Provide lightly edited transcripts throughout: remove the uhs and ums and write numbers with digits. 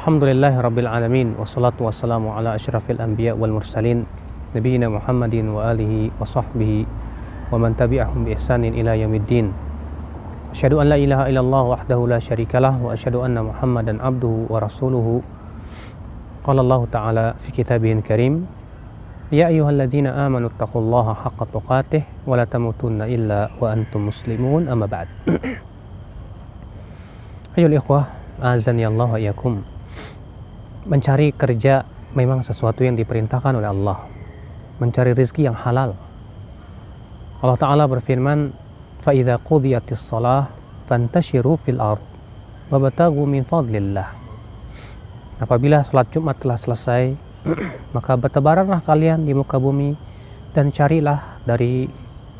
Alhamdulillahi Rabbil Alamin. Wassalatu wassalamu ala asyrafil anbiya wal mursalin Nabiyyina Muhammadin wa alihi wa sahbihi wa man tabi'ahum bi ihsanin ila yaumiddin. Asyhadu an la ilaha illallah wahdahu la syarikalah wa asyhadu anna Muhammadan abduhu wa rasuluhu. Qala Allah Ta'ala fi kitabihil karim, ya ayyuhalladzina amanu taqullaha haqqa tuqatih wa la tamutunna illa wa antum muslimun, amma ba'd. Ayyuhal ikhwah, azani Allah wa iyyakum. Mencari kerja memang sesuatu yang diperintahkan oleh Allah. Mencari rezeki yang halal. Allah Ta'ala berfirman, فَإِذَا قُضِيَتِ الصَّلَاةِ فَانْتَشِرُوا فِي الْأَرْضِ وَابْتَغُوا مِنْ فَضْلِ اللَّهِ. Apabila salat Jumat telah selesai, maka bertebaranlah kalian di muka bumi dan carilah dari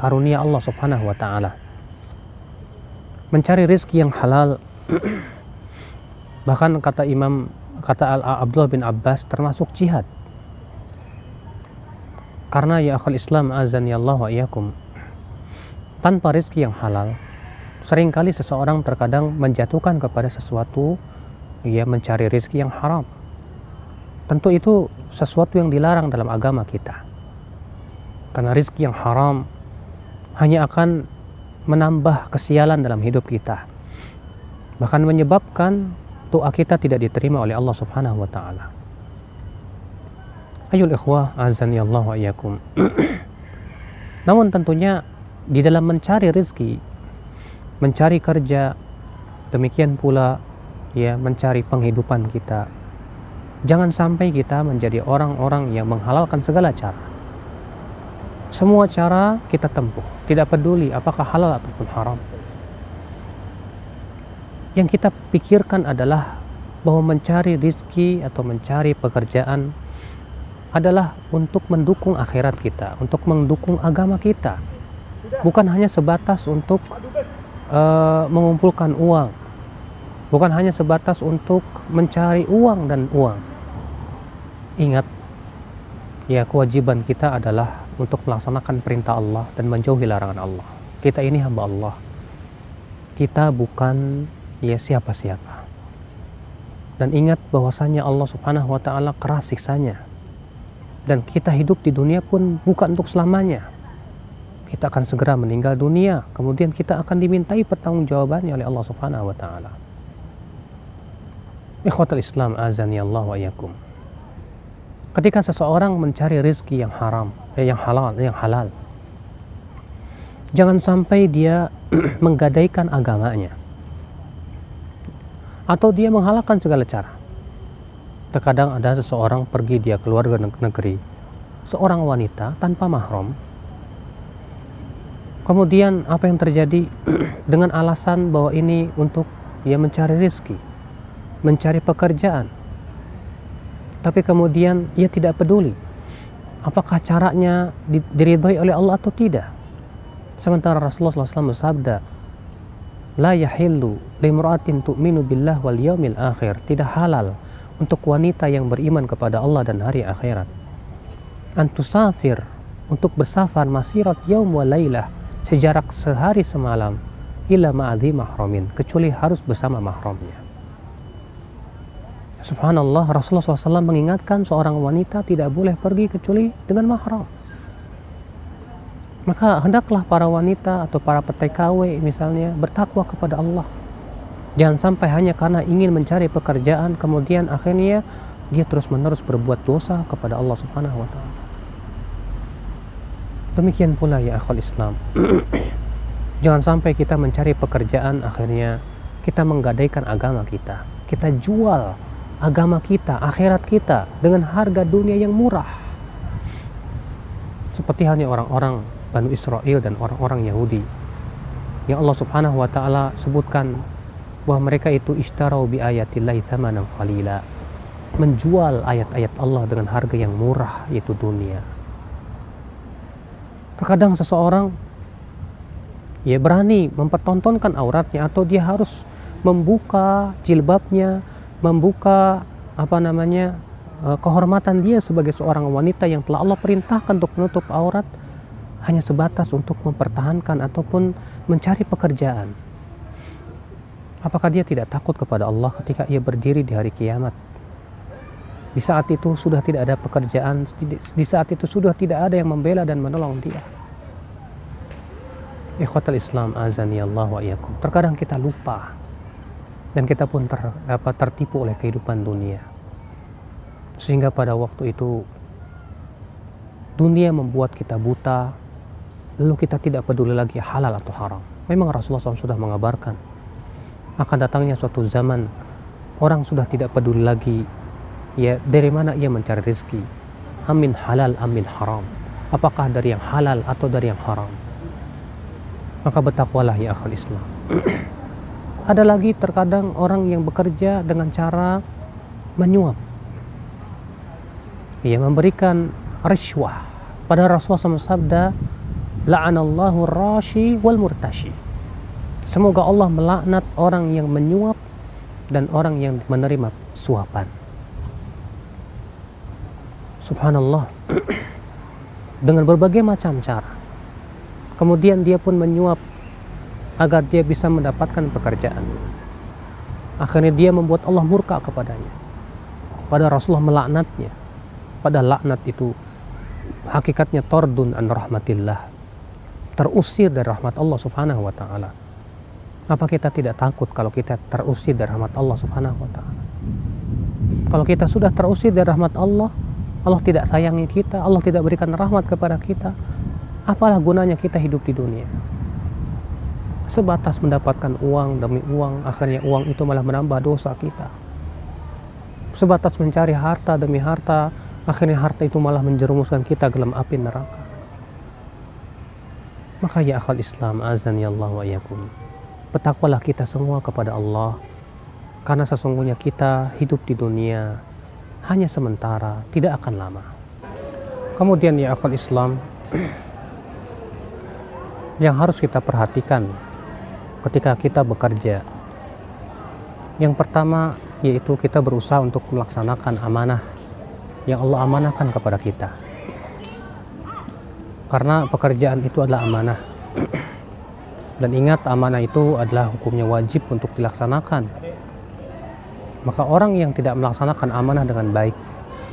karunia Allah Subhanahu wa Ta'ala. Mencari rezeki yang halal, bahkan kata Abdullah bin Abbas, termasuk jihad. Karena ya akhul Islam, azani Allah wa iyyakum, tanpa rezeki yang halal, seringkali seseorang terkadang menjatuhkan kepada sesuatu, ia mencari rezeki yang haram. Tentu itu sesuatu yang dilarang dalam agama kita. Karena rezeki yang haram hanya akan menambah kesialan dalam hidup kita, bahkan menyebabkan doa kita tidak diterima oleh Allah Subhanahu wa Ta'ala. Ayyul ikhwah, azani Allah wa iyyakum. Namun tentunya di dalam mencari rezeki, mencari kerja, demikian pula ya mencari penghidupan kita, jangan sampai kita menjadi orang-orang yang menghalalkan segala cara. Semua cara kita tempuh, tidak peduli apakah halal ataupun haram. Yang kita pikirkan adalah bahwa mencari rezeki atau mencari pekerjaan adalah untuk mendukung akhirat kita, untuk mendukung agama kita. Bukan hanya sebatas untuk mengumpulkan uang, bukan hanya sebatas untuk mencari uang dan uang. Ingat, ya kewajiban kita adalah untuk melaksanakan perintah Allah dan menjauhi larangan Allah. Kita ini hamba Allah. Kita bukan ya siapa-siapa. Dan ingat bahwasanya Allah Subhanahu wa Ta'ala keras siksanya. Dan kita hidup di dunia pun bukan untuk selamanya. Kita akan segera meninggal dunia, kemudian kita akan dimintai pertanggungjawabannya oleh Allah Subhanahu wa Ta'ala. Ikhwatul Islam, azani Allah wa iyyakum. Ketika seseorang mencari rezeki yang haram, yang halal, jangan sampai dia menggadaikan agamanya, atau dia menghalalkan segala cara. Terkadang ada seseorang pergi dia keluar negeri, seorang wanita tanpa mahram. Kemudian apa yang terjadi? Dengan alasan bahwa ini untuk dia mencari rezeki, mencari pekerjaan. Tapi kemudian ia tidak peduli apakah caranya diridhoi oleh Allah atau tidak. Sementara Rasulullah SAW bersabda, la yahillu limra'atin tu'minu billah wal yaumil akhir, tidak halal untuk wanita yang beriman kepada Allah dan hari akhirat, antusafir, untuk bersafar masirat yaum wa lailah, sejarak sehari semalam, illa ma'adhi mahramin, kecuali harus bersama mahramnya. Subhanallah, Rasulullah SAW mengingatkan seorang wanita tidak boleh pergi kecuali dengan mahram. Maka hendaklah para wanita atau para PTKW misalnya bertakwa kepada Allah. Jangan sampai hanya karena ingin mencari pekerjaan kemudian akhirnya dia terus-menerus berbuat dosa kepada Allah Subhanahu wa Ta'ala. Demikian pula ya akhul Islam. Jangan sampai kita mencari pekerjaan akhirnya kita menggadaikan agama kita. Kita jual agama kita, akhirat kita dengan harga dunia yang murah. Seperti halnya orang-orang Banu Israel dan orang-orang Yahudi yang Allah Subhanahu wa Ta'ala sebutkan bahwa mereka itu ishtarau bi ayatillahi thamanan qalila, menjual ayat-ayat Allah dengan harga yang murah, yaitu dunia. Terkadang seseorang ya berani mempertontonkan auratnya, atau dia harus membuka jilbabnya, membuka kehormatan dia sebagai seorang wanita yang telah Allah perintahkan untuk menutup aurat, hanya sebatas untuk mempertahankan ataupun mencari pekerjaan. Apakah dia tidak takut kepada Allah ketika ia berdiri di hari kiamat? Di saat itu sudah tidak ada pekerjaan, di saat itu sudah tidak ada yang membela dan menolong dia. Ikhwatal Islam azani Allah wa iyyakum. Terkadang kita lupa dan kita pun tertipu oleh kehidupan dunia. Sehingga pada waktu itu dunia membuat kita buta, lalu kita tidak peduli lagi halal atau haram. Memang Rasulullah SAW sudah mengabarkan akan datangnya suatu zaman orang sudah tidak peduli lagi ya dari mana ia mencari rezeki, amin halal amin haram, apakah dari yang halal atau dari yang haram. Maka bertakwalah ya akhal Islam. Ada lagi terkadang orang yang bekerja dengan cara menyuap, ia memberikan rishwah. Padahal Rasulullah SAW sabda, la'anallahu rashi wal murtashi. Semoga Allah melaknat orang yang menyuap dan orang yang menerima suapan. Subhanallah. Dengan berbagai macam cara. Kemudian dia pun menyuap agar dia bisa mendapatkan pekerjaan. Akhirnya dia membuat Allah murka kepadanya. Padahal Rasulullah melaknatnya. Padahal laknat itu hakikatnya tordun an rahmatillah, terusir dari rahmat Allah subhanahu wa ta'ala. Apa kita tidak takut kalau kita terusir dari rahmat Allah subhanahu wa ta'ala? Kalau kita sudah terusir dari rahmat Allah, Allah tidak sayangi kita, Allah tidak berikan rahmat kepada kita, apalah gunanya kita hidup di dunia? Sebatas mendapatkan uang demi uang, akhirnya uang itu malah menambah dosa kita. Sebatas mencari harta demi harta, akhirnya harta itu malah menjerumuskan kita ke dalam api neraka. Maka ya akhal Islam azani Allah wa iyyakum, bertakwalah kita semua kepada Allah, karena sesungguhnya kita hidup di dunia hanya sementara, tidak akan lama. Kemudian ya akhal Islam, yang harus kita perhatikan ketika kita bekerja, yang pertama yaitu kita berusaha untuk melaksanakan amanah yang Allah amanahkan kepada kita. Karena pekerjaan itu adalah amanah. Dan ingat, amanah itu adalah hukumnya wajib untuk dilaksanakan. Maka orang yang tidak melaksanakan amanah dengan baik,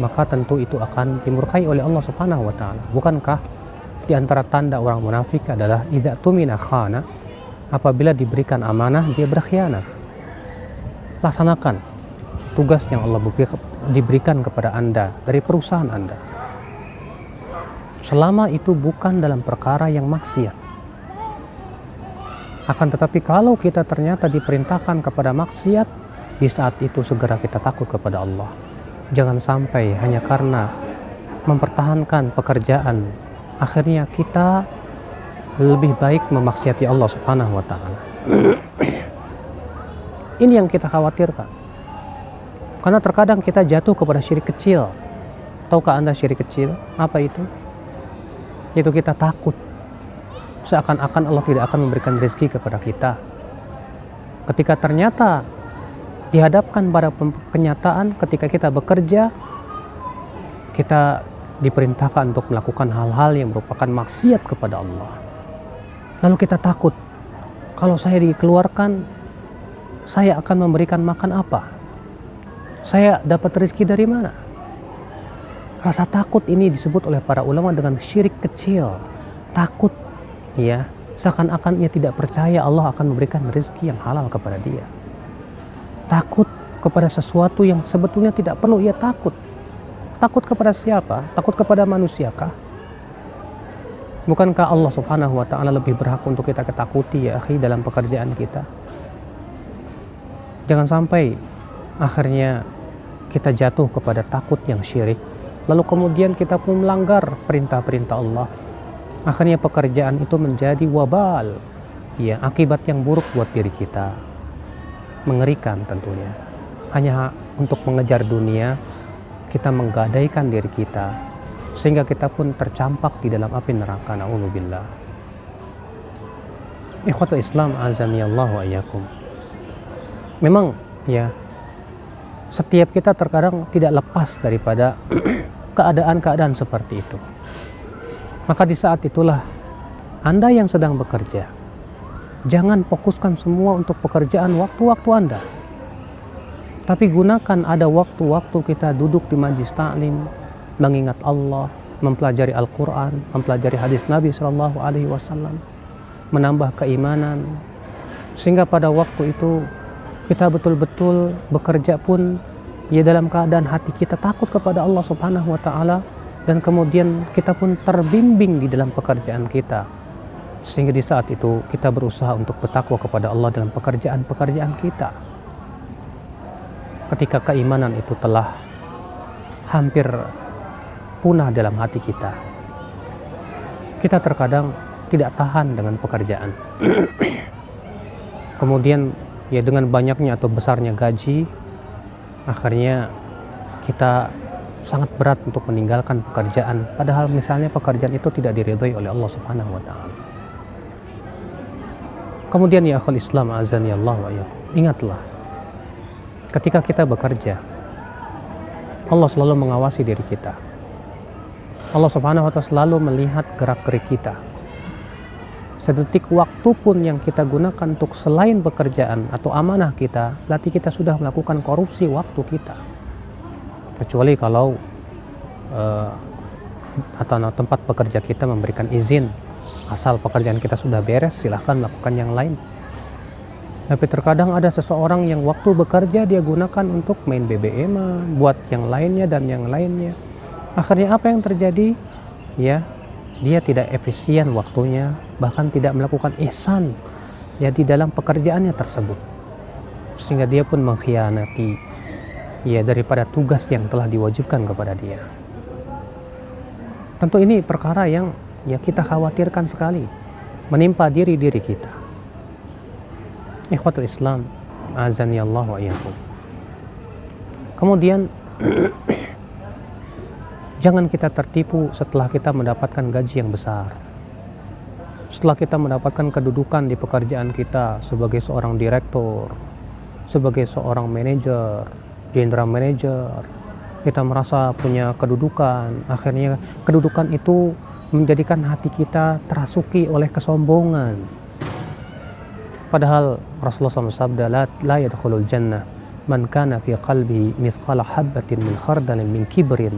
maka tentu itu akan dimurkai oleh Allah Subhanahu wa ta'ala. Bukankah di antara tanda orang munafik adalah idza tumina khana, apabila diberikan amanah dia berkhianat. Laksanakan tugas yang Allah diberikan kepada Anda dari perusahaan Anda, selama itu bukan dalam perkara yang maksiat. Akan tetapi kalau kita ternyata diperintahkan kepada maksiat, di saat itu segera kita takut kepada Allah. Jangan sampai hanya karena mempertahankan pekerjaan, akhirnya kita lebih baik memaksiati Allah Subhanahu wa ta'ala. Ini yang kita khawatirkan. Karena terkadang kita jatuh kepada syirik kecil. Tahukah Anda syirik kecil? Apa itu? Itu kita takut seakan-akan Allah tidak akan memberikan rezeki kepada kita. Ketika ternyata dihadapkan pada kenyataan, ketika kita bekerja, kita diperintahkan untuk melakukan hal-hal yang merupakan maksiat kepada Allah. Lalu kita takut, kalau saya dikeluarkan, saya akan memberikan makan apa? Saya dapat rezeki dari mana? Rasa takut ini disebut oleh para ulama dengan syirik kecil. Takut, ya, seakan-akan ia tidak percaya Allah akan memberikan rezeki yang halal kepada dia. Takut kepada sesuatu yang sebetulnya tidak perlu ia takut. Takut kepada siapa? Takut kepada manusiakah? Bukankah Allah Subhanahu wa ta'ala lebih berhak untuk kita ketakuti, ya akhi, dalam pekerjaan kita? Jangan sampai akhirnya kita jatuh kepada takut yang syirik, lalu kemudian kita pun melanggar perintah-perintah Allah. Akhirnya pekerjaan itu menjadi wabal, ya, akibat yang buruk buat diri kita. Mengerikan tentunya. Hanya untuk mengejar dunia, kita menggadaikan diri kita, sehingga kita pun tercampak di dalam api neraka. Na'udzubillah. Ikhwatul Islam azani Allah wa iyyakum. Memang, ya, setiap kita terkadang tidak lepas daripada keadaan-keadaan seperti itu. Maka di saat itulah Anda yang sedang bekerja, jangan fokuskan semua untuk pekerjaan waktu-waktu Anda. Tapi gunakan ada waktu-waktu kita duduk di majlis taklim, mengingat Allah, mempelajari Al-Quran, mempelajari hadis Nabi SAW, menambah keimanan, sehingga pada waktu itu kita betul-betul bekerja pun ya dalam keadaan hati kita takut kepada Allah Subhanahu wa Ta'ala, dan kemudian kita pun terbimbing di dalam pekerjaan kita, sehingga di saat itu kita berusaha untuk bertakwa kepada Allah dalam pekerjaan-pekerjaan kita. Ketika keimanan itu telah hampir punah dalam hati kita, kita terkadang tidak tahan dengan pekerjaan. Kemudian ya dengan banyaknya atau besarnya gaji, akhirnya kita sangat berat untuk meninggalkan pekerjaan, padahal misalnya pekerjaan itu tidak diridhai oleh Allah Subhanahu wa Ta'ala. Kemudian ya akhul Islam azani Allah wa iyyakum, ingatlah ketika kita bekerja, Allah selalu mengawasi diri kita. Allah Subhanahu wa Ta'ala selalu melihat gerak-gerik kita. Sedetik waktu pun yang kita gunakan untuk selain pekerjaan atau amanah kita, berarti kita sudah melakukan korupsi waktu kita. Kecuali kalau atau tempat pekerja kita memberikan izin, asal pekerjaan kita sudah beres, silahkan melakukan yang lain. Tapi terkadang ada seseorang yang waktu bekerja dia gunakan untuk main BBM, buat yang lainnya dan yang lainnya. Akhirnya apa yang terjadi? Ya, dia tidak efisien waktunya, bahkan tidak melakukan ihsan ya di dalam pekerjaannya tersebut, sehingga dia pun mengkhianati ya daripada tugas yang telah diwajibkan kepada dia. Tentu ini perkara yang ya kita khawatirkan sekali menimpa diri kita. Ikhwatul Islam azani Allah wa iyyakum. Kemudian jangan kita tertipu setelah kita mendapatkan gaji yang besar, setelah kita mendapatkan kedudukan di pekerjaan kita sebagai seorang direktur, sebagai seorang manajer, general manager, kita merasa punya kedudukan. Akhirnya kedudukan itu menjadikan hati kita terasuki oleh kesombongan. Padahal Rasulullah SAW sabda, la yadkhulul jannah man kana fi qalbi mithqala habbatin min khardalin min kibrin.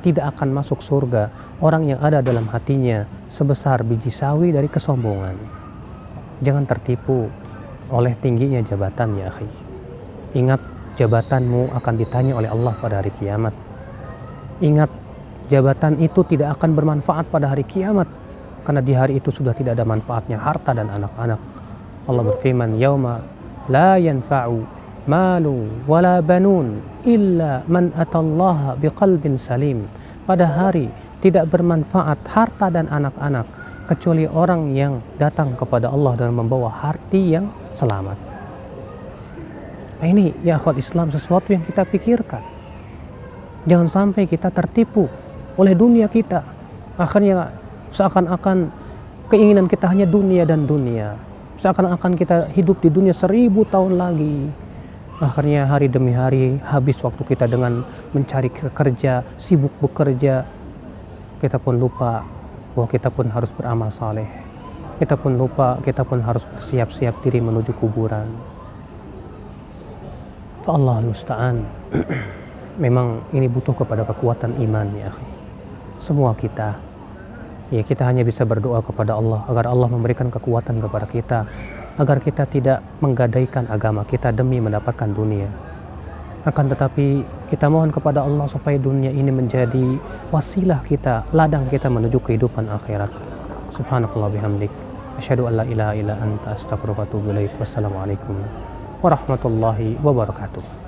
Tidak akan masuk surga orang yang ada dalam hatinya sebesar biji sawi dari kesombongan. Jangan tertipu oleh tingginya jabatan ya akhi. Ingat, jabatanmu akan ditanya oleh Allah pada hari kiamat. Ingat, jabatan itu tidak akan bermanfaat pada hari kiamat, karena di hari itu sudah tidak ada manfaatnya harta dan anak-anak. Allah berfirman, yauma la yanfa'u malu wala banun illa man atallaha biqalbin salim. Pada hari tidak bermanfaat harta dan anak-anak kecuali orang yang datang kepada Allah dan membawa hati yang selamat. Nah, ini ya akhwat Islam sesuatu yang kita pikirkan. Jangan sampai kita tertipu oleh dunia kita. Akhirnya seakan-akan keinginan kita hanya dunia dan dunia. Seakan-akan kita hidup di dunia 1000 tahun lagi. Akhirnya hari demi hari habis waktu kita dengan mencari kerja, sibuk bekerja. Kita pun lupa bahwa kita pun harus beramal saleh. Kita pun lupa, kita pun harus bersiap-siap diri menuju kuburan. Allahul musta'an. Memang ini butuh kepada kekuatan iman ya akhi. Semua kita ya, kita hanya bisa berdoa kepada Allah agar Allah memberikan kekuatan kepada kita, agar kita tidak menggadaikan agama kita demi mendapatkan dunia. Akan tetapi kita mohon kepada Allah supaya dunia ini menjadi wasilah kita, ladang kita menuju kehidupan akhirat. Subhanakallah bihamdik, asyhadu an la ilaha illa anta astaghfiruka wa atubu ilaik. Wassalamualaikum warahmatullahi wabarakatuh.